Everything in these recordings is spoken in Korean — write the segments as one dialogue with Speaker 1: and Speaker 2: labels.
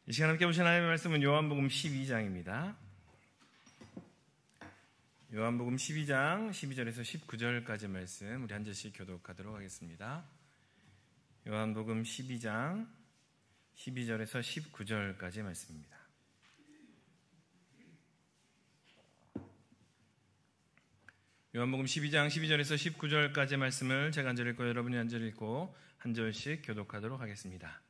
Speaker 1: 이 시간 함께 보신 하나님의 말씀은 요한복음 12장입니다. 요한복음 12장 12절에서 19절까지 말씀 우리 한 절씩 교독하도록 하겠습니다. 요한복음 12장 12절에서 19절까지 말씀입니다. 요한복음 12장 12절에서 19절까지 말씀을 제가 한 절 읽고 여러분이 한 절 읽고 한 절씩 교독하도록 하겠습니다.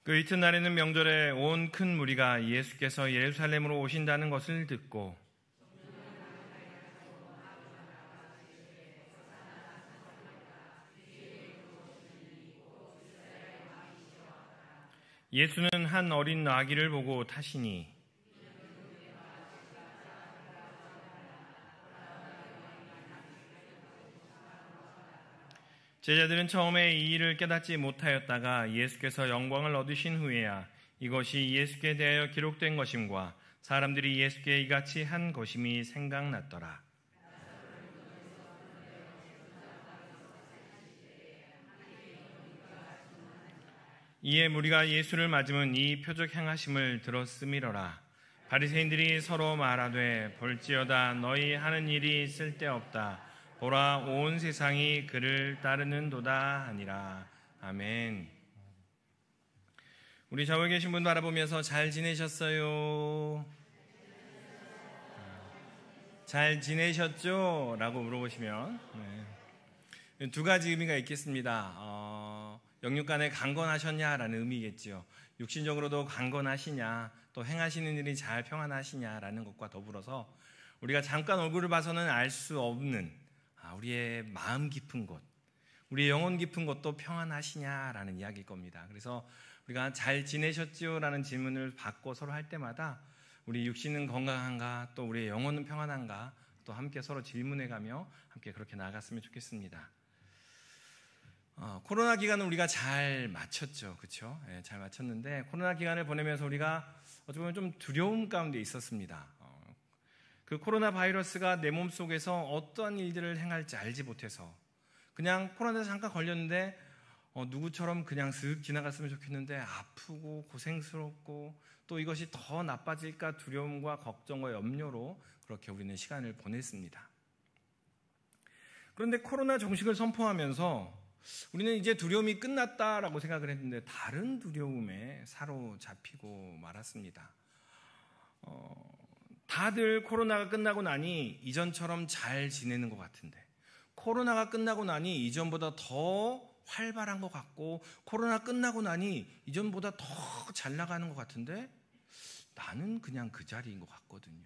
Speaker 1: 그 이튿날에는 명절에 온 큰 무리가 예수께서 예루살렘으로 오신다는 것을 듣고 예수는 한 어린 아기를 보고 타시니 제자들은 처음에 이 일을 깨닫지 못하였다가 예수께서 영광을 얻으신 후에야 이것이 예수께 대하여 기록된 것임과 사람들이 예수께 이같이 한 것임이 생각났더라. 이에 무리가 예수를 맞으면 이 표적 행하심을 들었음이러라. 바리새인들이 서로 말하되 볼지어다 너희 하는 일이 쓸데없다. 보라 온 세상이 그를 따르는도다 하니라. 아멘. 우리 좌우에 계신 분 바라보면서 잘 지내셨어요? 잘 지내셨죠? 라고 물어보시면 두 가지 의미가 있겠습니다. 영육간에 강건하셨냐라는 의미겠죠. 육신적으로도 강건하시냐, 또 행하시는 일이 잘 평안하시냐라는 것과 더불어서 우리가 잠깐 얼굴을 봐서는 알 수 없는 우리의 마음 깊은 곳, 우리의 영혼 깊은 곳도 평안하시냐라는 이야기일 겁니다. 그래서 우리가 잘 지내셨지요? 라는 질문을 받고 서로 할 때마다 우리 육신은 건강한가, 또 우리의 영혼은 평안한가, 또 함께 서로 질문해가며 함께 그렇게 나아갔으면 좋겠습니다. 코로나 기간은 우리가 잘 마쳤죠. 그렇죠? 네, 잘 마쳤는데 코로나 기간을 보내면서 우리가 어떻게 보면 좀 두려움 가운데 있었습니다. 그 코로나 바이러스가 내 몸속에서 어떠한 일들을 행할지 알지 못해서 그냥 코로나에 잠깐 걸렸는데 누구처럼 그냥 슥 지나갔으면 좋겠는데 아프고 고생스럽고 또 이것이 더 나빠질까 두려움과 걱정과 염려로 그렇게 우리는 시간을 보냈습니다. 그런데 코로나 종식을 선포하면서 우리는 이제 두려움이 끝났다라고 생각을 했는데 다른 두려움에 사로잡히고 말았습니다. 다들 코로나가 끝나고 나니 이전처럼 잘 지내는 것 같은데, 코로나가 끝나고 나니 이전보다 더 활발한 것 같고, 코로나 끝나고 나니 이전보다 더 잘 나가는 것 같은데 나는 그냥 그 자리인 것 같거든요.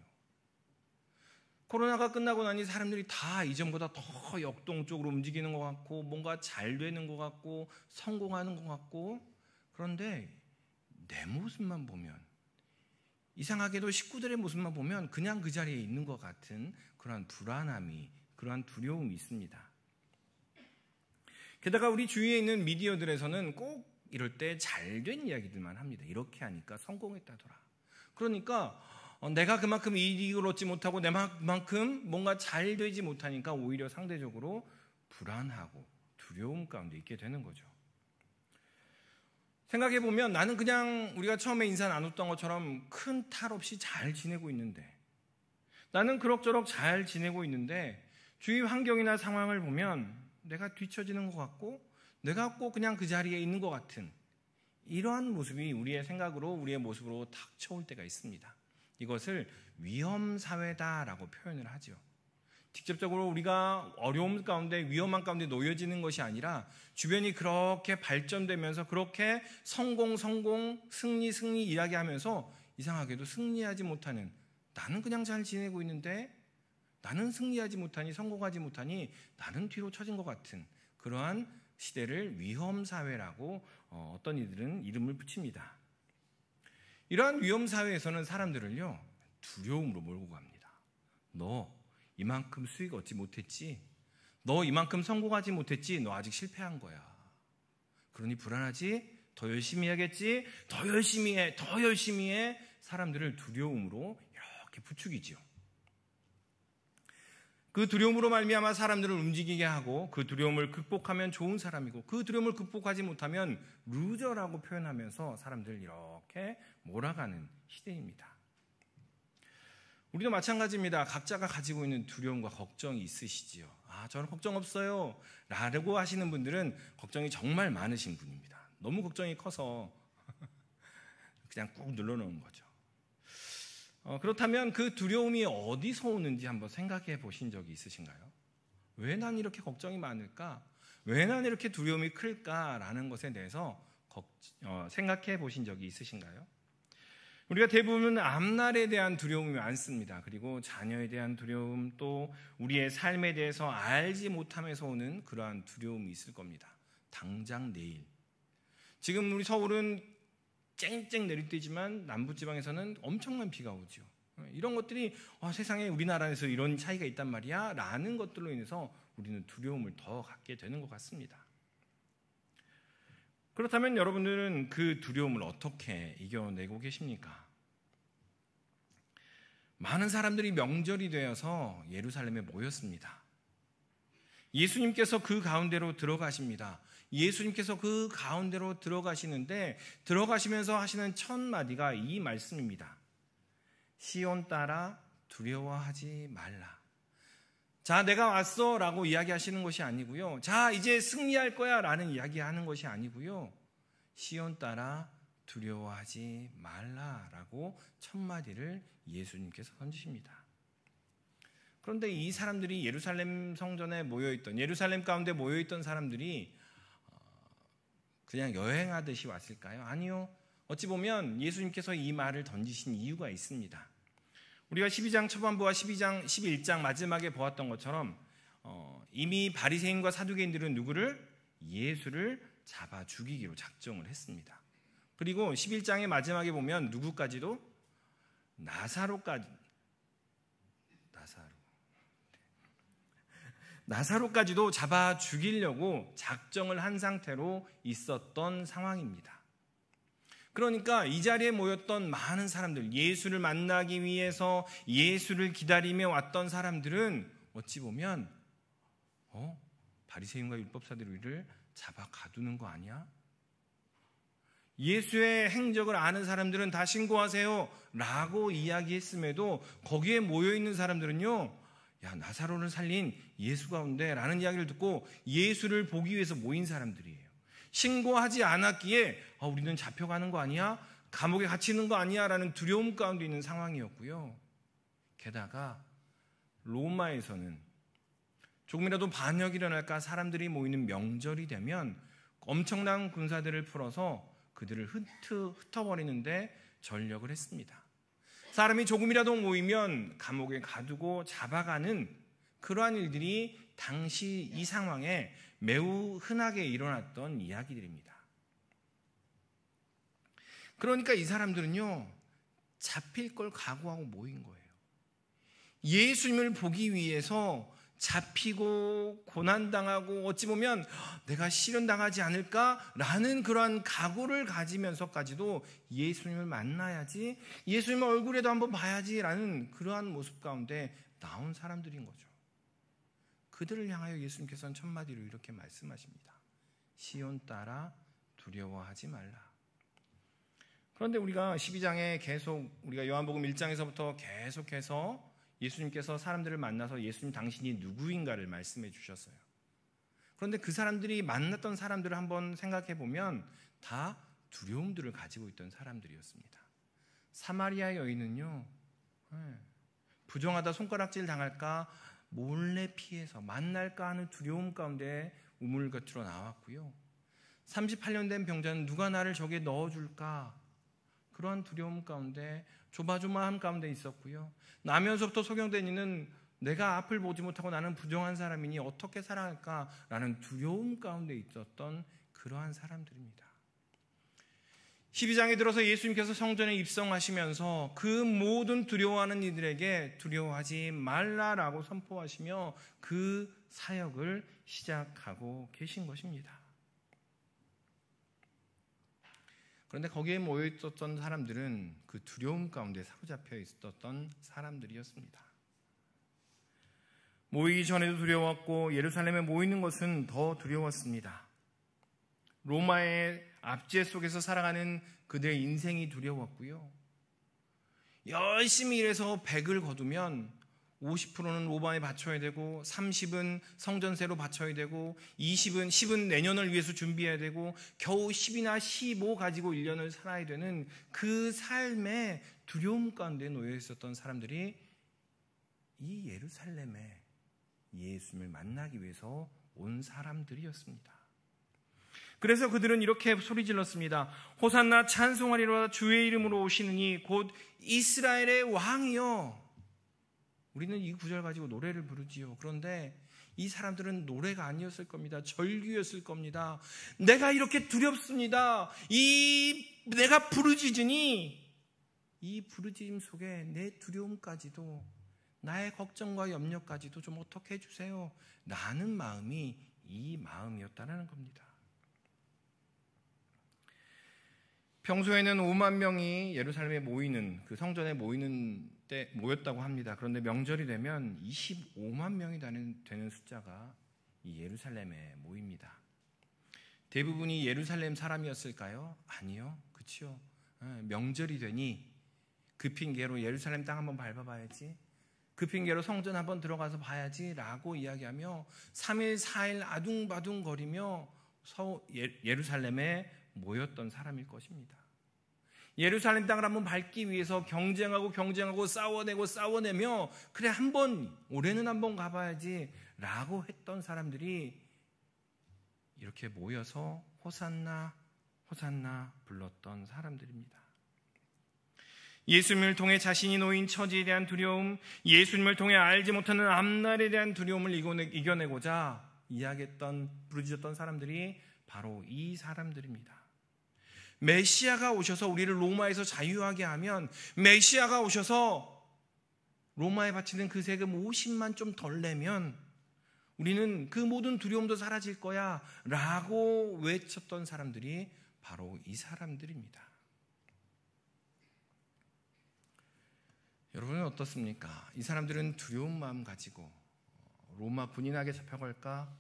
Speaker 1: 코로나가 끝나고 나니 사람들이 다 이전보다 더 역동적으로 움직이는 것 같고, 뭔가 잘 되는 것 같고, 성공하는 것 같고, 그런데 내 모습만 보면, 이상하게도 식구들의 모습만 보면 그냥 그 자리에 있는 것 같은 그러한 불안함이, 그러한 두려움이 있습니다. 게다가 우리 주위에 있는 미디어들에서는 꼭 이럴 때 잘된 이야기들만 합니다. 이렇게 하니까 성공했다더라. 그러니까 내가 그만큼 이익을 얻지 못하고 내만큼 뭔가 잘 되지 못하니까 오히려 상대적으로 불안하고 두려움 가운데 있게 되는 거죠. 생각해보면 나는 그냥 우리가 처음에 인사 나눴던 것처럼 큰 탈 없이 잘 지내고 있는데, 나는 그럭저럭 잘 지내고 있는데 주위 환경이나 상황을 보면 내가 뒤처지는 것 같고 내가 꼭 그냥 그 자리에 있는 것 같은 이러한 모습이 우리의 생각으로, 우리의 모습으로 닥쳐올 때가 있습니다. 이것을 위험사회다라고 표현을 하죠. 직접적으로 우리가 어려움 가운데, 위험한 가운데 놓여지는 것이 아니라 주변이 그렇게 발전되면서 그렇게 성공, 승리 이야기하면서 이상하게도 승리하지 못하는, 나는 그냥 잘 지내고 있는데 나는 승리하지 못하니, 성공하지 못하니 나는 뒤로 처진 것 같은 그러한 시대를 위험사회라고 어떤 이들은 이름을 붙입니다. 이러한 위험사회에서는 사람들을요 두려움으로 몰고 갑니다. 너 이만큼 수익 얻지 못했지? 너 이만큼 성공하지 못했지? 너 아직 실패한 거야. 그러니 불안하지? 더 열심히 해야겠지? 더 열심히 해. 사람들을 두려움으로 이렇게 부추기죠. 그 두려움으로 말미암아 사람들을 움직이게 하고 그 두려움을 극복하면 좋은 사람이고 그 두려움을 극복하지 못하면 루저라고 표현하면서 사람들을 이렇게 몰아가는 시대입니다. 우리도 마찬가지입니다. 각자가 가지고 있는 두려움과 걱정이 있으시지요. 저는 걱정 없어요 라고 하시는 분들은 걱정이 정말 많으신 분입니다. 너무 걱정이 커서 그냥 꾹 눌러놓은 거죠. 그렇다면 그 두려움이 어디서 오는지 한번 생각해 보신 적이 있으신가요? 왜 난 이렇게 걱정이 많을까? 왜 난 이렇게 두려움이 클까라는 것에 대해서 생각해 보신 적이 있으신가요? 우리가 대부분 앞날에 대한 두려움이 많습니다. 그리고 자녀에 대한 두려움, 또 우리의 삶에 대해서 알지 못함에서 오는 그러한 두려움이 있을 겁니다. 당장 내일. 지금 우리 서울은 쨍쨍 내릴 때지만 남부지방에서는 엄청난 비가 오죠. 이런 것들이 세상에 우리나라에서 이런 차이가 있단 말이야 라는 것들로 인해서 우리는 두려움을 더 갖게 되는 것 같습니다. 그렇다면 여러분들은 그 두려움을 어떻게 이겨내고 계십니까? 많은 사람들이 명절이 되어서 예루살렘에 모였습니다. 예수님께서 그 가운데로 들어가십니다. 예수님께서 그 가운데로 들어가시는데 들어가시면서 하시는 첫 마디가 이 말씀입니다. 시온 딸아 두려워하지 말라. 자, 내가 왔어 라고 이야기하시는 것이 아니고요. 자, 이제 승리할 거야 라는 이야기하는 것이 아니고요. 시온 딸아 두려워하지 말라 라고 첫 마디를 예수님께서 던지십니다. 그런데 이 사람들이 예루살렘 성전에 모여있던, 예루살렘 가운데 모여있던 사람들이 그냥 여행하듯이 왔을까요? 아니요. 어찌 보면 예수님께서 이 말을 던지신 이유가 있습니다. 우리가 12장 초반부와 12장, 11장 마지막에 보았던 것처럼 이미 바리새인과 사두개인들은 누구를? 예수를 잡아 죽이기로 작정을 했습니다. 그리고 11장의 마지막에 보면 누구까지도? 나사로까지도 잡아 죽이려고 작정을 한 상태로 있었던 상황입니다. 그러니까 이 자리에 모였던 많은 사람들, 예수를 만나기 위해서 예수를 기다리며 왔던 사람들은 어찌 보면 바리새인과 율법사들이 우리를 잡아 가두는 거 아니야? 예수의 행적을 아는 사람들은 다 신고하세요 라고 이야기했음에도 거기에 모여있는 사람들은요, 야, 나사로를 살린 예수 가운데 라는 이야기를 듣고 예수를 보기 위해서 모인 사람들이에요. 신고하지 않았기에 우리는 잡혀가는 거 아니야? 감옥에 갇히는 거 아니야? 라는 두려움 가운데 있는 상황이었고요. 게다가 로마에서는 조금이라도 반역이 일어날까 사람들이 모이는 명절이 되면 엄청난 군사들을 풀어서 그들을 흩어버리는데 전력을 했습니다. 사람이 조금이라도 모이면 감옥에 가두고 잡아가는 그러한 일들이 당시 이 상황에 매우 흔하게 일어났던 이야기들입니다. 그러니까 이 사람들은요, 잡힐 걸 각오하고 모인 거예요. 예수님을 보기 위해서 잡히고 고난당하고 어찌 보면 내가 실현당하지 않을까라는 그러한 각오를 가지면서까지도 예수님을 만나야지, 예수님 얼굴에도 한번 봐야지라는 그러한 모습 가운데 나온 사람들인 거죠. 그들을 향하여 예수님께서는 첫 마디로 이렇게 말씀하십니다. 시온 딸아 두려워하지 말라. 그런데 우리가 12장에 계속 우리가 요한복음 1장에서부터 계속해서 예수님께서 사람들을 만나서 예수님 당신이 누구인가를 말씀해 주셨어요. 그런데 그 사람들이 만났던 사람들을 한번 생각해 보면 다 두려움들을 가지고 있던 사람들이었습니다. 사마리아 여인은요, 부정하다 손가락질 당할까 몰래 피해서 만날까 하는 두려움 가운데 우물 곁으로 나왔고요. 38년 된 병자는 누가 나를 저기에 넣어줄까, 그러한 두려움 가운데 조마조마함 가운데 있었고요. 나면서부터 소경된 이는 내가 앞을 보지 못하고 나는 부정한 사람이니 어떻게 살아갈까라는 두려움 가운데 있었던 그러한 사람들입니다. 12장에 들어서 예수님께서 성전에 입성하시면서 그 모든 두려워하는 이들에게 두려워하지 말라라고 선포하시며 그 사역을 시작하고 계신 것입니다. 그런데 거기에 모여 있었던 사람들은 그 두려움 가운데 사로잡혀 있었던 사람들이었습니다. 모이기 전에도 두려웠고 예루살렘에 모이는 것은 더 두려웠습니다. 로마의 압제 속에서 살아가는 그들의 인생이 두려웠고요. 열심히 일해서 100을 거두면 50%는 로마에 바쳐야 되고 30은 성전세로 바쳐야 되고 10은 내년을 위해서 준비해야 되고 겨우 10이나 15 가지고 1년을 살아야 되는 그 삶의 두려움 가운데 놓여 있었던 사람들이 이 예루살렘에 예수님을 만나기 위해서 온 사람들이었습니다. 그래서 그들은 이렇게 소리질렀습니다. 호산나 찬송하리로다 주의 이름으로 오시느니 곧 이스라엘의 왕이요. 우리는 이 구절 가지고 노래를 부르지요. 그런데 이 사람들은 노래가 아니었을 겁니다. 절규였을 겁니다. 내가 이렇게 두렵습니다. 내가 부르짖으니 이 부르짖음 속에 내 두려움까지도 나의 걱정과 염려까지도 좀 어떻게 해주세요. 라는 마음이 이 마음이었다는 겁니다. 평소에는 5만 명이 예루살렘에 모이는 그 성전에 모이는 때 모였다고 합니다. 그런데 명절이 되면 25만 명이 되는 숫자가 이 예루살렘에 모입니다. 대부분이 예루살렘 사람이었을까요? 아니요. 그렇죠. 명절이 되니 그 핑계로 예루살렘 땅 한번 밟아봐야지, 그 핑계로 성전 한번 들어가서 봐야지 라고 이야기하며 3일 4일 아둥바둥 거리며 예루살렘에 모였던 사람일 것입니다. 예루살렘 땅을 한번 밟기 위해서 경쟁하고 싸워내며 그래 한번 올해는 한번 가봐야지 라고 했던 사람들이 이렇게 모여서 호산나 호산나 불렀던 사람들입니다. 예수님을 통해 자신이 놓인 처지에 대한 두려움, 예수님을 통해 알지 못하는 앞날에 대한 두려움을 이겨내고자 부르짖었던 사람들이 바로 이 사람들입니다. 메시아가 오셔서 우리를 로마에서 자유하게 하면, 메시아가 오셔서 로마에 바치는 그 세금 50만 좀 덜 내면 우리는 그 모든 두려움도 사라질 거야 라고 외쳤던 사람들이 바로 이 사람들입니다. 여러분은 어떻습니까? 이 사람들은 두려운 마음 가지고 로마 군인에게 잡혀갈까?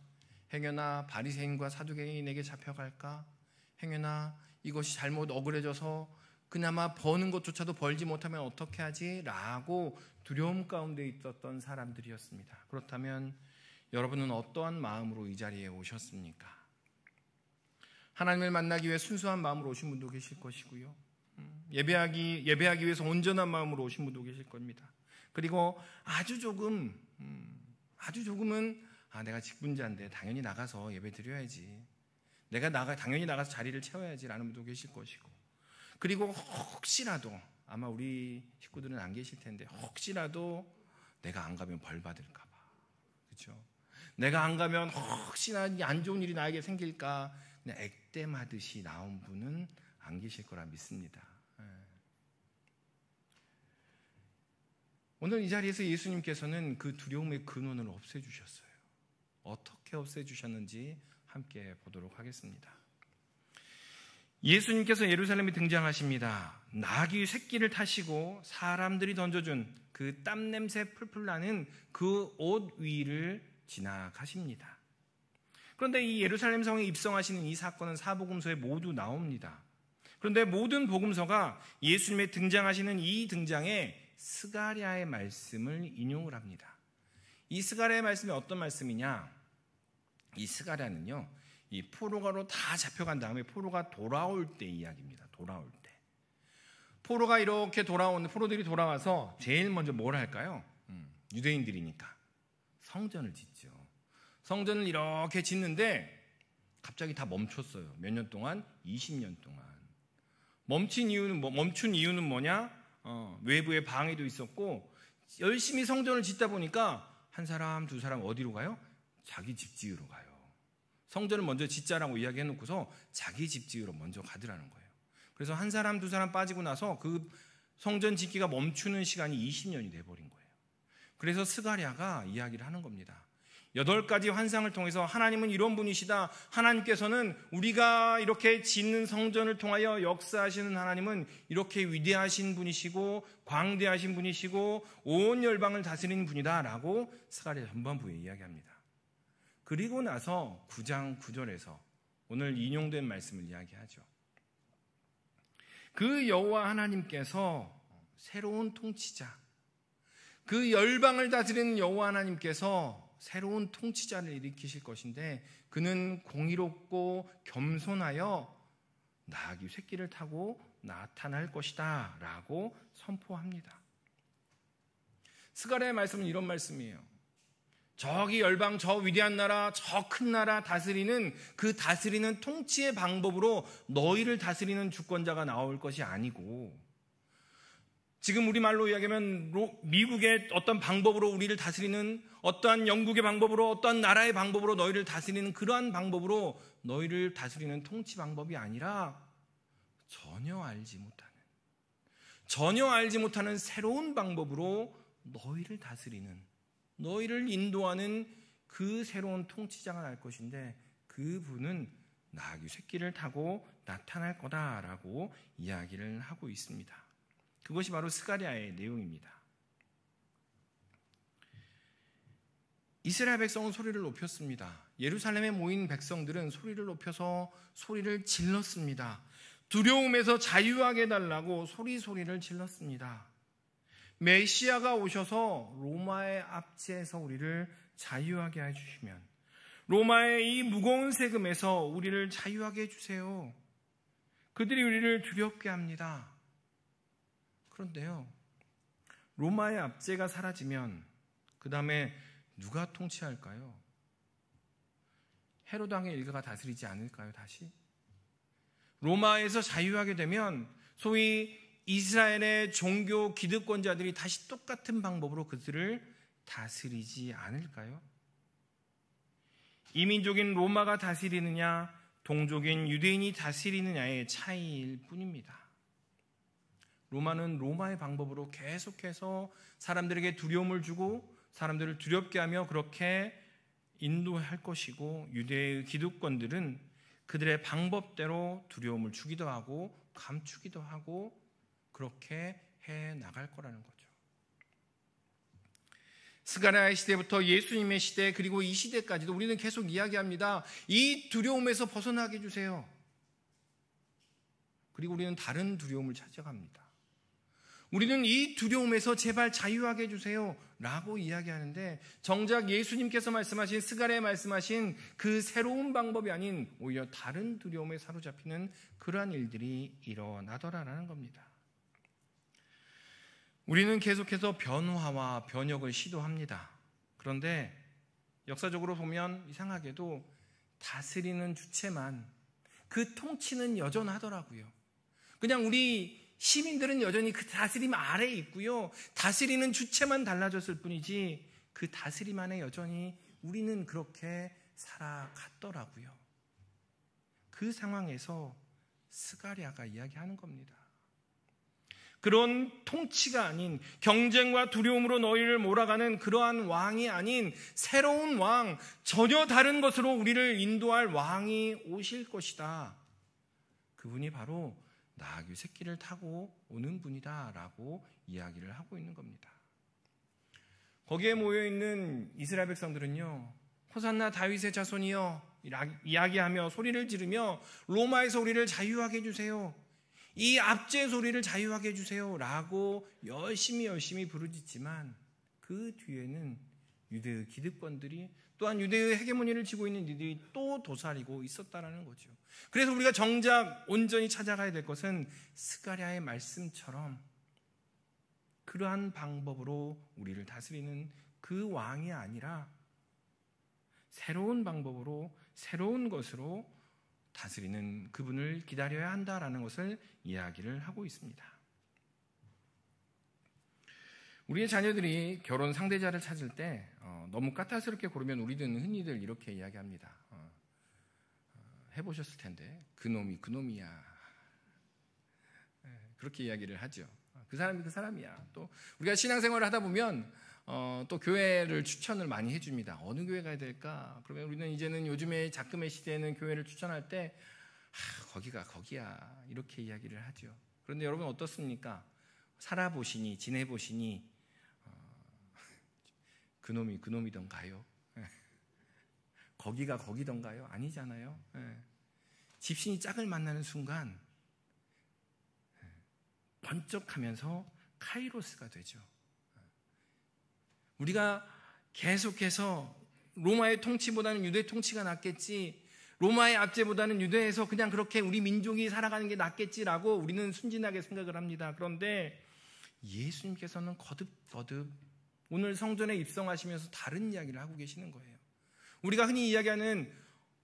Speaker 1: 행여나 바리새인과 사두개인에게 잡혀갈까? 행여나 이것이 잘못 억울해져서 그나마 버는 것조차도 벌지 못하면 어떻게 하지? 라고 두려움 가운데 있었던 사람들이었습니다. 그렇다면 여러분은 어떠한 마음으로 이 자리에 오셨습니까? 하나님을 만나기 위해 순수한 마음으로 오신 분도 계실 것이고요. 예배하기 위해서 온전한 마음으로 오신 분도 계실 겁니다. 그리고 아주 조금은 내가 직분자인데 당연히 나가서 예배 드려야지, 내가 당연히 나가서 자리를 채워야지라는 분도 계실 것이고, 그리고 혹시라도 아마 우리 식구들은 안 계실 텐데 혹시라도 내가 안 가면 벌 받을까 봐, 그렇죠? 내가 안 가면 혹시나 안 좋은 일이 나에게 생길까 그냥 액땜하듯이 나온 분은 안 계실 거라 믿습니다. 오늘 이 자리에서 예수님께서는 그 두려움의 근원을 없애주셨어요. 어떻게 없애주셨는지 함께 보도록 하겠습니다. 예수님께서 예루살렘에 등장하십니다. 나귀 새끼를 타시고 사람들이 던져준 그 땀냄새 풀풀 나는 그 옷 위를 지나가십니다. 그런데 이 예루살렘 성에 입성하시는 이 사건은 사복음서에 모두 나옵니다. 그런데 모든 복음서가 예수님의 등장하시는 이 등장에 스가랴의 말씀을 인용을 합니다. 이 스가랴의 말씀이 어떤 말씀이냐? 이 스가랴는요, 이 포로가로 다 잡혀간 다음에 포로가 돌아올 때 이야기입니다. 돌아올 때. 포로들이 돌아와서 제일 먼저 뭘 할까요? 유대인들이니까 성전을 짓죠. 성전을 이렇게 짓는데 갑자기 다 멈췄어요. 몇 년 동안? 20년 동안. 멈춘 이유는 뭐냐? 외부에 방해도 있었고 열심히 성전을 짓다 보니까 한 사람 두 사람 어디로 가요? 자기 집 지으러 가요. 성전을 먼저 짓자라고 이야기해놓고서 자기 집 지으러 먼저 가더라는 거예요. 그래서 한 사람 두 사람 빠지고 나서 그 성전 짓기가 멈추는 시간이 20년이 돼버린 거예요. 그래서 스가랴가 이야기를 하는 겁니다. 8가지 환상을 통해서 하나님은 이런 분이시다. 하나님께서는 우리가 이렇게 짓는 성전을 통하여 역사하시는 하나님은 이렇게 위대하신 분이시고 광대하신 분이시고 온 열방을 다스리는 분이다 라고 스가랴 전반부에 이야기합니다. 그리고 나서 9장 9절에서 오늘 인용된 말씀을 이야기하죠. 그 여호와 하나님께서 새로운 통치자, 그 열방을 다스리는 여호와 하나님께서 새로운 통치자를 일으키실 것인데 그는 공의롭고 겸손하여 나귀 새끼를 타고 나타날 것이다 라고 선포합니다. 스가랴의 말씀은 이런 말씀이에요. 저기 열방, 저 위대한 나라, 저 큰 나라 다스리는 그 다스리는 통치의 방법으로 너희를 다스리는 주권자가 나올 것이 아니고, 지금 우리말로 이야기하면 미국의 어떤 방법으로 우리를 다스리는, 어떠한 영국의 방법으로, 어떠한 나라의 방법으로 너희를 다스리는 그러한 방법으로 너희를 다스리는 통치 방법이 아니라 전혀 알지 못하는 새로운 방법으로 너희를 다스리는, 너희를 인도하는 그 새로운 통치자가 날 것인데 그분은 나귀 새끼를 타고 나타날 거다라고 이야기를 하고 있습니다. 그것이 바로 스가랴의 내용입니다. 이스라엘 백성은 소리를 높였습니다. 예루살렘에 모인 백성들은 소리를 높여서 소리를 질렀습니다. 두려움에서 자유하게 해달라고 소리를 질렀습니다. 메시아가 오셔서 로마의 압제에서 우리를 자유하게 해주시면, 로마의 이 무거운 세금에서 우리를 자유하게 해주세요. 그들이 우리를 두렵게 합니다. 그런데요, 로마의 압제가 사라지면 그 다음에 누가 통치할까요? 헤로드 왕의 일가가 다스리지 않을까요? 다시 로마에서 자유하게 되면 소위 이스라엘의 종교 기득권자들이 다시 똑같은 방법으로 그들을 다스리지 않을까요? 이민족인 로마가 다스리느냐, 동족인 유대인이 다스리느냐의 차이일 뿐입니다. 로마는 로마의 방법으로 계속해서 사람들에게 두려움을 주고 사람들을 두렵게 하며 그렇게 인도할 것이고, 유대의 기득권들은 그들의 방법대로 두려움을 주기도 하고 감추기도 하고 그렇게 해 나갈 거라는 거죠. 스가랴의 시대부터 예수님의 시대, 그리고 이 시대까지도 우리는 계속 이야기합니다. 이 두려움에서 벗어나게 해주세요. 그리고 우리는 다른 두려움을 찾아갑니다. 우리는 이 두려움에서 제발 자유하게 해주세요 라고 이야기하는데, 정작 예수님께서 말씀하신, 스가랴에 말씀하신 그 새로운 방법이 아닌 오히려 다른 두려움에 사로잡히는 그러한 일들이 일어나더라라는 겁니다. 우리는 계속해서 변화와 변혁을 시도합니다. 그런데 역사적으로 보면 이상하게도 다스리는 주체만, 그 통치는 여전하더라고요. 그냥 우리 시민들은 여전히 그 다스림 아래에 있고요, 다스리는 주체만 달라졌을 뿐이지 그 다스림 안에 여전히 우리는 그렇게 살아갔더라고요. 그 상황에서 스가랴가 이야기하는 겁니다. 그런 통치가 아닌, 경쟁과 두려움으로 너희를 몰아가는 그러한 왕이 아닌 새로운 왕, 전혀 다른 것으로 우리를 인도할 왕이 오실 것이다. 그분이 바로 나귀 새끼를 타고 오는 분이다 라고 이야기를 하고 있는 겁니다. 거기에 모여있는 이스라엘 백성들은요, 호산나 다윗의 자손이여 이야기하며 소리를 지르며 로마에서 우리를 자유하게 해주세요, 이 압제 소리를 자유하게 해주세요 라고 열심히 부르짖지만 그 뒤에는 유대의 기득권들이, 또한 유대의 헤게모니를 쥐고 있는 이들이 또 도사리고 있었다는 거죠. 그래서 우리가 정작 온전히 찾아가야 될 것은 스가랴의 말씀처럼 그러한 방법으로 우리를 다스리는 그 왕이 아니라 새로운 방법으로, 새로운 것으로 다스리는 그분을 기다려야 한다라는 것을 이야기를 하고 있습니다. 우리의 자녀들이 결혼 상대자를 찾을 때 너무 까탈스럽게 고르면 우리는 흔히들 이렇게 이야기합니다. 해보셨을 텐데 그놈이야. 그렇게 이야기를 하죠. 그 사람이 그 사람이야. 또 우리가 신앙생활을 하다 보면 또 교회를 추천을 많이 해줍니다. 어느 교회 가야 될까? 그러면 우리는 이제는 요즘에 작금의 시대에는 교회를 추천할 때 거기가 거기야 이렇게 이야기를 하죠. 그런데 여러분 어떻습니까? 살아보시니 지내보시니 그놈이던가요? 거기가 거기던가요? 아니잖아요. 집신이 짝을 만나는 순간 번쩍하면서 카이로스가 되죠. 우리가 계속해서 로마의 통치보다는 유대 통치가 낫겠지, 로마의 압제보다는 유대에서 그냥 그렇게 우리 민족이 살아가는 게 낫겠지라고 우리는 순진하게 생각을 합니다. 그런데 예수님께서는 거듭거듭 오늘 성전에 입성하시면서 다른 이야기를 하고 계시는 거예요. 우리가 흔히 이야기하는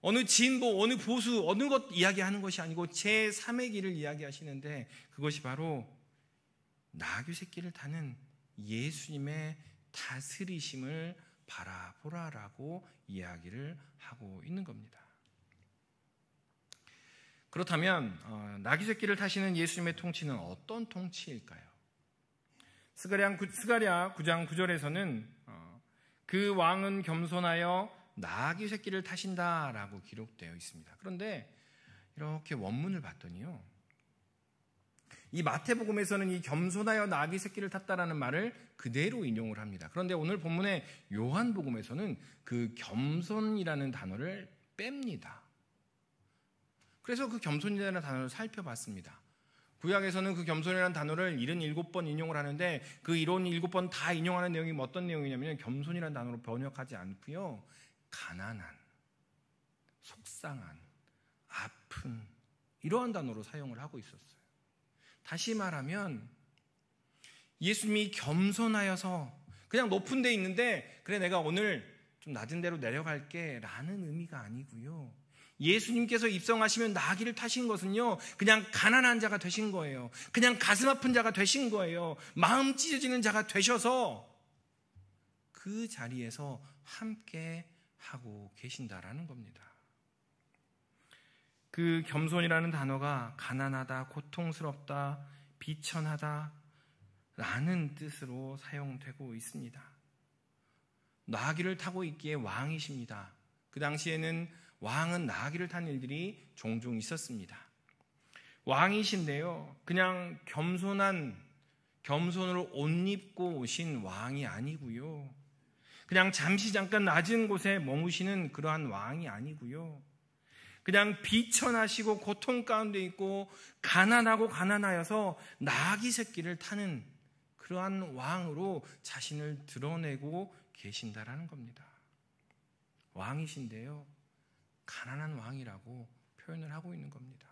Speaker 1: 어느 진보, 어느 보수, 어느 것 이야기하는 것이 아니고 제3의 길을 이야기하시는데 그것이 바로 나귀 새끼를 타는 예수님의 다스리심을 바라보라라고 이야기를 하고 있는 겁니다. 그렇다면 나귀 새끼를 타시는 예수님의 통치는 어떤 통치일까요? 스가랴 9장 9절에서는 그 왕은 겸손하여 나귀 새끼를 타신다라고 기록되어 있습니다. 그런데 이렇게 원문을 봤더니요, 이 마태복음에서는 이 겸손하여 나귀 새끼를 탔다라는 말을 그대로 인용을 합니다. 그런데 오늘 본문의 요한복음에서는 그 겸손이라는 단어를 뺍니다. 그래서 그 겸손이라는 단어를 살펴봤습니다. 구약에서는 그 겸손이라는 단어를 77번 인용을 하는데 그 77번 다 인용하는 내용이 어떤 내용이냐면 겸손이라는 단어로 번역하지 않고요, 가난한, 속상한, 아픈 이러한 단어로 사용을 하고 있었어요. 다시 말하면 예수님이 겸손하여서 그냥 높은 데 있는데 그래 내가 오늘 좀 낮은 데로 내려갈게 라는 의미가 아니고요, 예수님께서 입성하시면 나귀를 타신 것은요, 그냥 가난한 자가 되신 거예요. 그냥 가슴 아픈 자가 되신 거예요. 마음 찢어지는 자가 되셔서 그 자리에서 함께 하고 계신다라는 겁니다. 그 겸손이라는 단어가 가난하다, 고통스럽다, 비천하다 라는 뜻으로 사용되고 있습니다. 나귀를 타고 있기에 왕이십니다. 그 당시에는 왕은 나귀를 탄 일들이 종종 있었습니다. 왕이신데요, 그냥 겸손으로 옷 입고 오신 왕이 아니고요, 그냥 잠깐 낮은 곳에 머무시는 그러한 왕이 아니고요, 그냥 비천하시고 고통 가운데 있고 가난하여서 나귀 새끼를 타는 그러한 왕으로 자신을 드러내고 계신다라는 겁니다. 왕이신데요, 가난한 왕이라고 표현을 하고 있는 겁니다.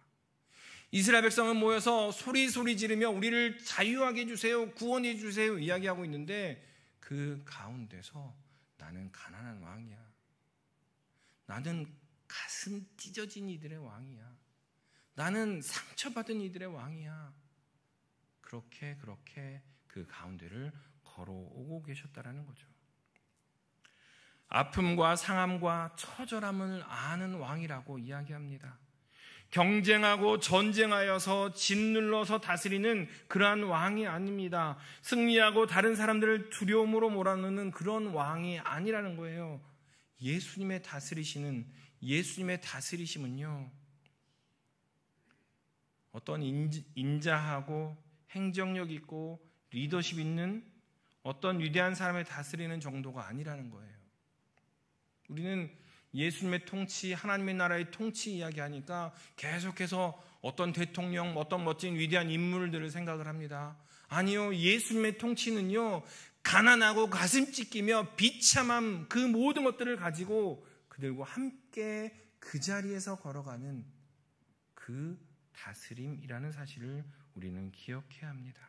Speaker 1: 이스라엘 백성은 모여서 소리 지르며 우리를 자유하게 해주세요, 구원해 주세요 이야기하고 있는데 그 가운데서 나는 가난한 왕이야, 나는 가슴 찢어진 이들의 왕이야, 나는 상처받은 이들의 왕이야, 그렇게 그 가운데를 걸어오고 계셨다라는 거죠. 아픔과 상함과 처절함을 아는 왕이라고 이야기합니다. 경쟁하고 전쟁하여서 짓눌러서 다스리는 그러한 왕이 아닙니다. 승리하고 다른 사람들을 두려움으로 몰아넣는 그런 왕이 아니라는 거예요. 예수님의 다스리심은요, 어떤 인자하고 행정력 있고 리더십 있는 어떤 위대한 사람의 다스리는 정도가 아니라는 거예요. 우리는 예수님의 통치, 하나님의 나라의 통치 이야기하니까 계속해서 어떤 대통령, 어떤 멋진 위대한 인물들을 생각을 합니다. 아니요, 예수님의 통치는요, 가난하고 가슴 찢기며 비참함 그 모든 것들을 가지고 그들과 함께 그 자리에서 걸어가는 그 다스림이라는 사실을 우리는 기억해야 합니다.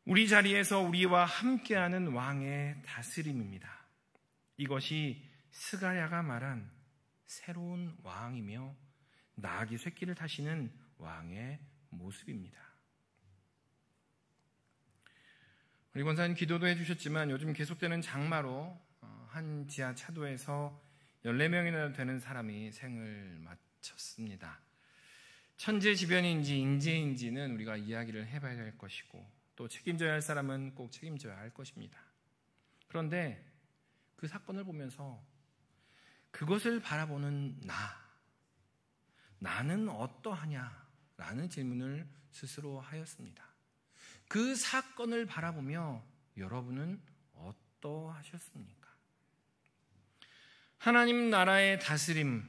Speaker 1: 우리 자리에서 우리와 함께하는 왕의 다스림입니다. 이것이 스가랴가 말한 새로운 왕이며 나귀 새끼를 타시는 왕의 모습입니다. 우리 권사님 기도도 해주셨지만 요즘 계속되는 장마로 한 지하 차도에서 14명이나 되는 사람이 생을 마쳤습니다. 천재지변인지 인재인지는 우리가 이야기를 해봐야 될 것이고, 또 책임져야 할 사람은 꼭 책임져야 할 것입니다. 그런데 그 사건을 보면서 그것을 바라보는 나는 어떠하냐라는 질문을 스스로 하였습니다. 그 사건을 바라보며 여러분은 어떠하셨습니까? 하나님 나라의 다스림,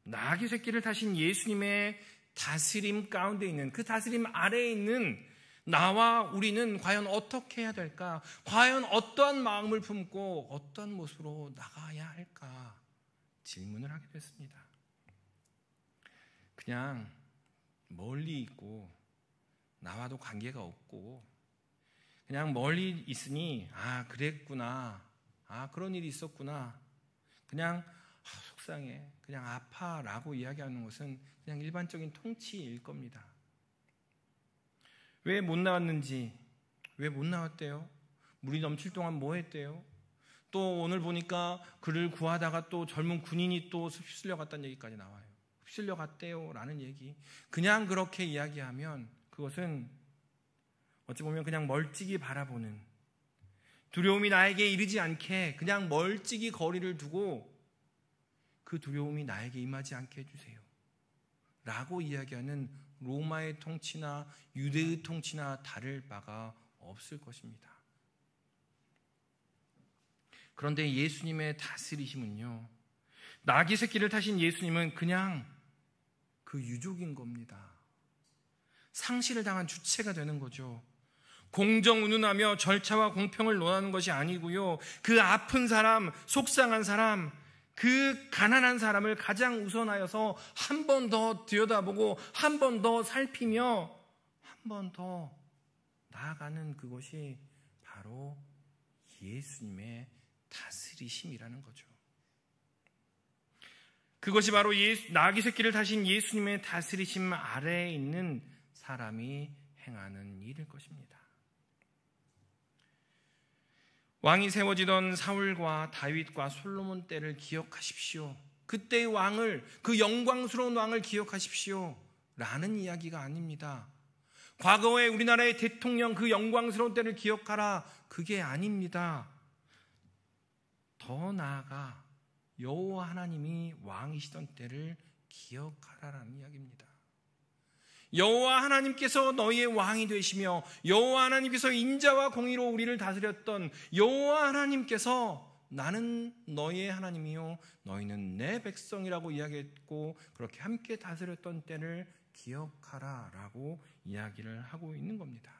Speaker 1: 나귀 새끼를 타신 예수님의 다스림 가운데 있는, 그 다스림 아래에 있는 나와 우리는 과연 어떻게 해야 될까? 과연 어떠한 마음을 품고 어떠한 모습으로 나가야 할까? 질문을 하게 됐습니다. 그냥 멀리 있고 나와도 관계가 없고 그냥 멀리 있으니 그랬구나, 그런 일이 있었구나, 그냥 속상해, 그냥 아파라고 이야기하는 것은 그냥 일반적인 통치일 겁니다. 왜 못 나왔는지, 왜 못 나왔대요? 물이 넘칠 동안 뭐 했대요? 또 오늘 보니까 그를 구하다가 또 젊은 군인이 또 휩쓸려 갔다는 얘기까지 나와요. 휩쓸려 갔대요 라는 얘기. 그냥 그렇게 이야기하면 그것은 어찌 보면 그냥 멀찍이 바라보는, 두려움이 나에게 이르지 않게 그냥 멀찍이 거리를 두고 그 두려움이 나에게 임하지 않게 해주세요 라고 이야기하는 로마의 통치나 유대의 통치나 다를 바가 없을 것입니다. 그런데 예수님의 다스리심은요, 나귀 새끼를 타신 예수님은 그냥 그 유족인 겁니다. 상실을 당한 주체가 되는 거죠. 공정운운하며 절차와 공평을 논하는 것이 아니고요, 그 아픈 사람, 속상한 사람, 그 가난한 사람을 가장 우선하여서 한 번 더 들여다보고 한 번 더 살피며 한 번 더 나아가는 그것이 바로 예수님의 다스리심이라는 거죠. 그것이 바로 나귀 새끼를 타신 예수님의 다스리심 아래에 있는 사람이 행하는 일일 것입니다. 왕이 세워지던 사울과 다윗과 솔로몬 때를 기억하십시오. 그때의 왕을, 그 영광스러운 왕을 기억하십시오 라는 이야기가 아닙니다. 과거에 우리나라의 대통령 그 영광스러운 때를 기억하라, 그게 아닙니다. 더 나아가 여호와 하나님이 왕이시던 때를 기억하라라는 이야기입니다. 여호와 하나님께서 너희의 왕이 되시며 여호와 하나님께서 인자와 공의로 우리를 다스렸던 여호와 하나님께서 나는 너희의 하나님이요 너희는 내 백성이라고 이야기했고 그렇게 함께 다스렸던 때를 기억하라 라고 이야기를 하고 있는 겁니다.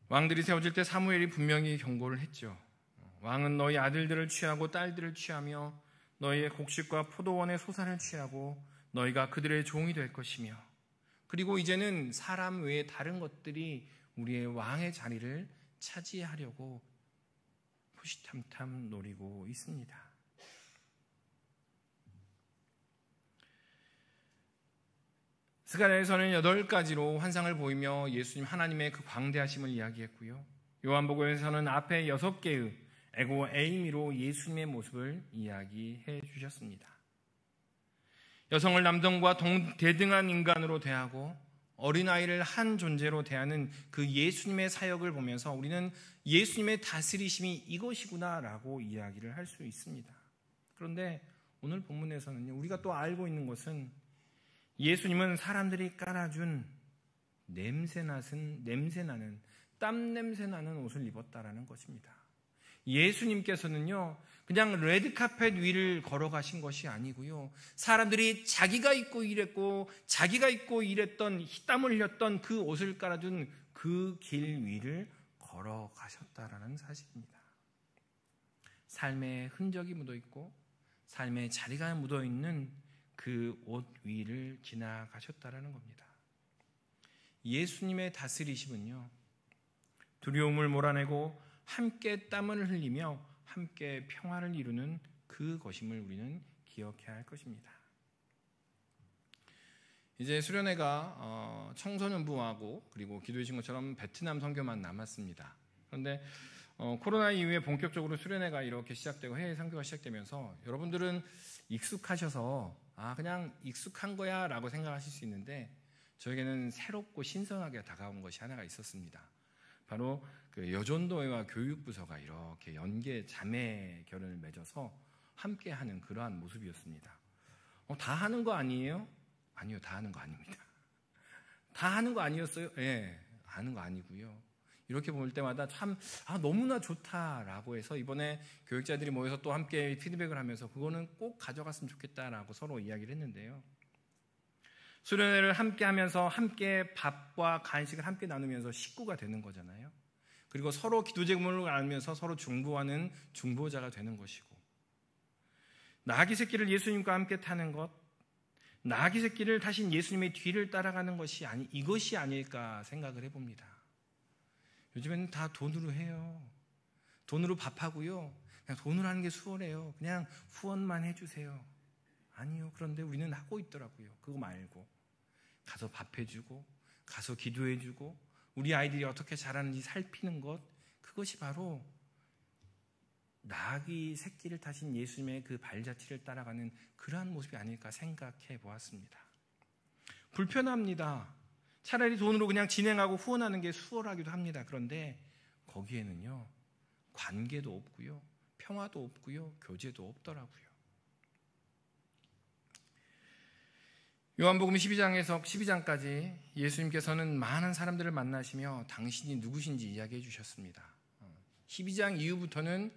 Speaker 1: 왕들이 세워질 때 사무엘이 분명히 경고를 했죠. 왕은 너희 아들들을 취하고 딸들을 취하며 너희의 곡식과 포도원의 소산을 취하고 너희가 그들의 종이 될 것이며, 그리고 이제는 사람 외에 다른 것들이 우리의 왕의 자리를 차지하려고 호시탐탐 노리고 있습니다. 스가랴에서는 8가지로 환상을 보이며 예수님 하나님의 그 광대하심을 이야기했고요. 요한복음에서는 앞에 6개의 에고 에이미로 예수님의 모습을 이야기해 주셨습니다. 여성을 남성과 대등한 인간으로 대하고 어린아이를 한 존재로 대하는 그 예수님의 사역을 보면서 우리는 예수님의 다스리심이 이것이구나라고 이야기를 할 수 있습니다. 그런데 오늘 본문에서는요, 우리가 또 알고 있는 것은 예수님은 사람들이 깔아준 냄새나는 땀 냄새나는 옷을 입었다라는 것입니다. 예수님께서는요, 그냥 레드카펫 위를 걸어가신 것이 아니고요, 사람들이 자기가 입고 일했던 땀을 흘렸던 그 옷을 깔아준 그 길 위를 걸어가셨다라는 사실입니다. 삶의 흔적이 묻어있고 삶의 자리가 묻어있는 그 옷 위를 지나가셨다라는 겁니다. 예수님의 다스리심은요, 두려움을 몰아내고 함께 땀을 흘리며 함께 평화를 이루는 그것임을 우리는 기억해야 할 것입니다. 이제 수련회가 청소년부하고 그리고 기도해 주신 것처럼 베트남 선교만 남았습니다. 그런데 코로나 이후에 본격적으로 수련회가 이렇게 시작되고 해외 선교가 시작되면서 여러분들은 익숙하셔서 그냥 익숙한 거야 라고 생각하실 수 있는데 저에게는 새롭고 신선하게 다가온 것이 하나가 있었습니다. 바로 그 여전도회와 교육부서가 이렇게 연계 자매 결연을 맺어서 함께하는 그러한 모습이었습니다. 다 하는 거 아니에요? 아니요, 다 하는 거 아닙니다. 다 하는 거 아니었어요? 예, 하는 거 아니고요. 이렇게 볼 때마다 참 너무나 좋다라고 해서 이번에 교육자들이 모여서 또 함께 피드백을 하면서 그거는 꼭 가져갔으면 좋겠다라고 서로 이야기를 했는데요. 수련회를 함께 하면서 함께 밥과 간식을 함께 나누면서 식구가 되는 거잖아요. 그리고 서로 기도 제목을 나누면서 서로 중보하는 중보자가 되는 것이고, 나귀 새끼를 예수님과 함께 타는 것, 나귀 새끼를 타신 예수님의 뒤를 따라가는 것이 이것이 아닐까 생각을 해봅니다. 요즘에는 다 돈으로 해요. 돈으로 밥하고요. 그냥 돈으로 하는 게 수월해요. 그냥 후원만 해주세요. 아니요. 그런데 우리는 하고 있더라고요. 그거 말고 가서 밥 해주고 가서 기도해주고 우리 아이들이 어떻게 자라는지 살피는 것, 그것이 바로 나귀 새끼를 타신 예수님의 그 발자취를 따라가는 그러한 모습이 아닐까 생각해 보았습니다. 불편합니다. 차라리 돈으로 그냥 진행하고 후원하는 게 수월하기도 합니다. 그런데 거기에는요, 관계도 없고요, 평화도 없고요, 교제도 없더라고요. 요한복음 12장에서 12장까지 예수님께서는 많은 사람들을 만나시며 당신이 누구신지 이야기해 주셨습니다. 12장 이후부터는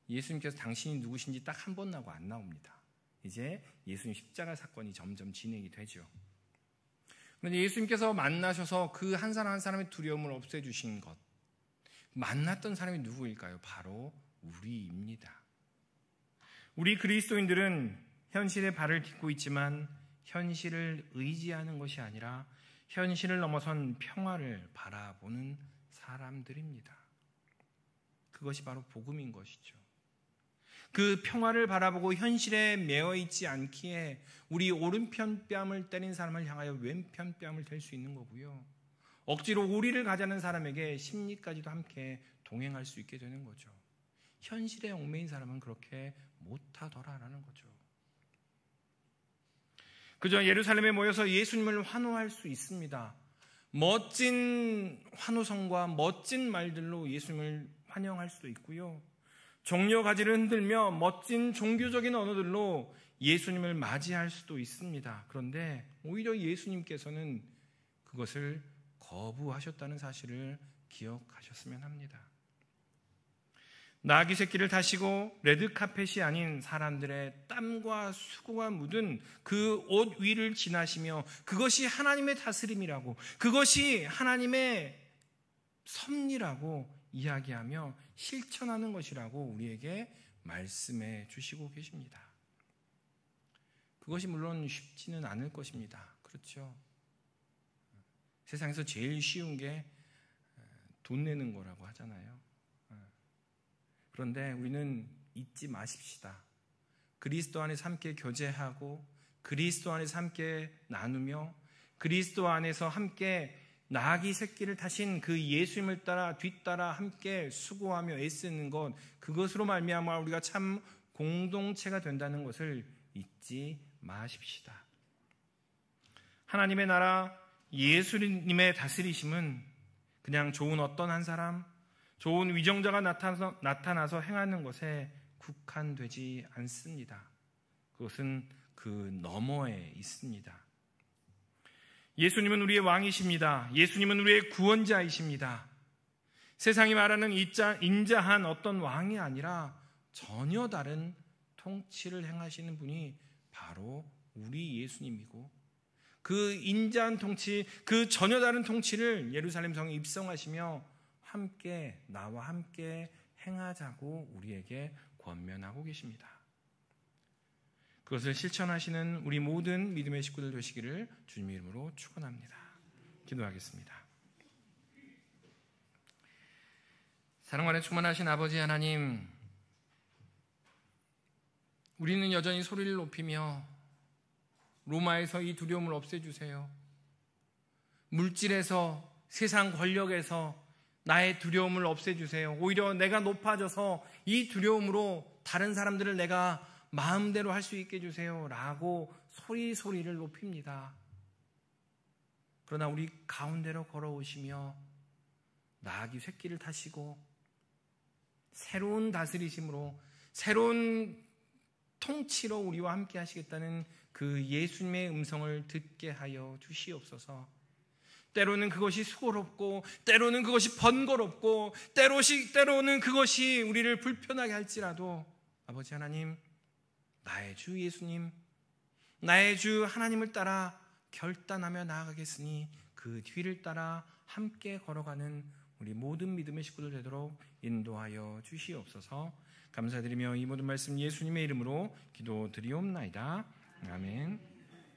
Speaker 1: 예수님께서 당신이 누구신지 딱 한 번 나고 안 나옵니다. 이제 예수님 십자가 사건이 점점 진행이 되죠. 그런데 예수님께서 만나셔서 그 한 사람 한 사람의 두려움을 없애주신 것, 만났던 사람이 누구일까요? 바로 우리입니다. 우리 그리스도인들은 현실의 발을 딛고 있지만 현실을 의지하는 것이 아니라 현실을 넘어선 평화를 바라보는 사람들입니다. 그것이 바로 복음인 것이죠. 그 평화를 바라보고 현실에 매어 있지 않기에 우리 오른편 뺨을 때린 사람을 향하여 왼편 뺨을 댈 수 있는 거고요. 억지로 우리를 가자는 사람에게 심리까지도 함께 동행할 수 있게 되는 거죠. 현실에 얽매인 사람은 그렇게 못하더라라는 거죠. 그저 예루살렘에 모여서 예수님을 환호할 수 있습니다. 멋진 환호성과 멋진 말들로 예수님을 환영할 수도 있고요. 종려 가지를 흔들며 멋진 종교적인 언어들로 예수님을 맞이할 수도 있습니다. 그런데 오히려 예수님께서는 그것을 거부하셨다는 사실을 기억하셨으면 합니다. 나귀 새끼를 타시고 레드카펫이 아닌 사람들의 땀과 수고가 묻은 그 옷 위를 지나시며 그것이 하나님의 다스림이라고, 그것이 하나님의 섭리라고 이야기하며 실천하는 것이라고 우리에게 말씀해 주시고 계십니다. 그것이 물론 쉽지는 않을 것입니다. 그렇죠? 세상에서 제일 쉬운 게 돈 내는 거라고 하잖아요. 그런데 우리는 잊지 마십시다. 그리스도 안에서 함께 교제하고 그리스도 안에서 함께 나누며 그리스도 안에서 함께 나귀 새끼를 타신 그 예수님을 따라 뒤따라 함께 수고하며 애쓰는 것, 그것으로 말미암아 우리가 참 공동체가 된다는 것을 잊지 마십시다. 하나님의 나라, 예수님의 다스리심은 그냥 좋은 어떤 한 사람, 좋은 위정자가 나타나서 행하는 것에 국한되지 않습니다. 그것은 그 너머에 있습니다. 예수님은 우리의 왕이십니다. 예수님은 우리의 구원자이십니다. 세상이 말하는 인자한 어떤 왕이 아니라 전혀 다른 통치를 행하시는 분이 바로 우리 예수님이고, 그 인자한 통치, 그 전혀 다른 통치를 예루살렘 성에 입성하시며 함께 나와 함께 행하자고 우리에게 권면하고 계십니다. 그것을 실천하시는 우리 모든 믿음의 식구들 되시기를 주님의 이름으로 축원합니다. 기도하겠습니다. 사랑 안에 충만하신 아버지 하나님, 우리는 여전히 소리를 높이며 로마에서 이 두려움을 없애주세요. 물질에서, 세상 권력에서 나의 두려움을 없애주세요. 오히려 내가 높아져서 이 두려움으로 다른 사람들을 내가 마음대로 할 수 있게 해주세요 라고 소리를 높입니다. 그러나 우리 가운데로 걸어오시며 나귀 쇳길을 타시고 새로운 다스리심으로 새로운 통치로 우리와 함께 하시겠다는 그 예수님의 음성을 듣게 하여 주시옵소서. 때로는 그것이 수고롭고 때로는 그것이 번거롭고 때로는 그것이 우리를 불편하게 할지라도 아버지 하나님, 나의 주 예수님, 나의 주 하나님을 따라 결단하며 나아가겠으니 그 뒤를 따라 함께 걸어가는 우리 모든 믿음의 식구들 되도록 인도하여 주시옵소서. 감사드리며 이 모든 말씀 예수님의 이름으로 기도드리옵나이다. 아멘.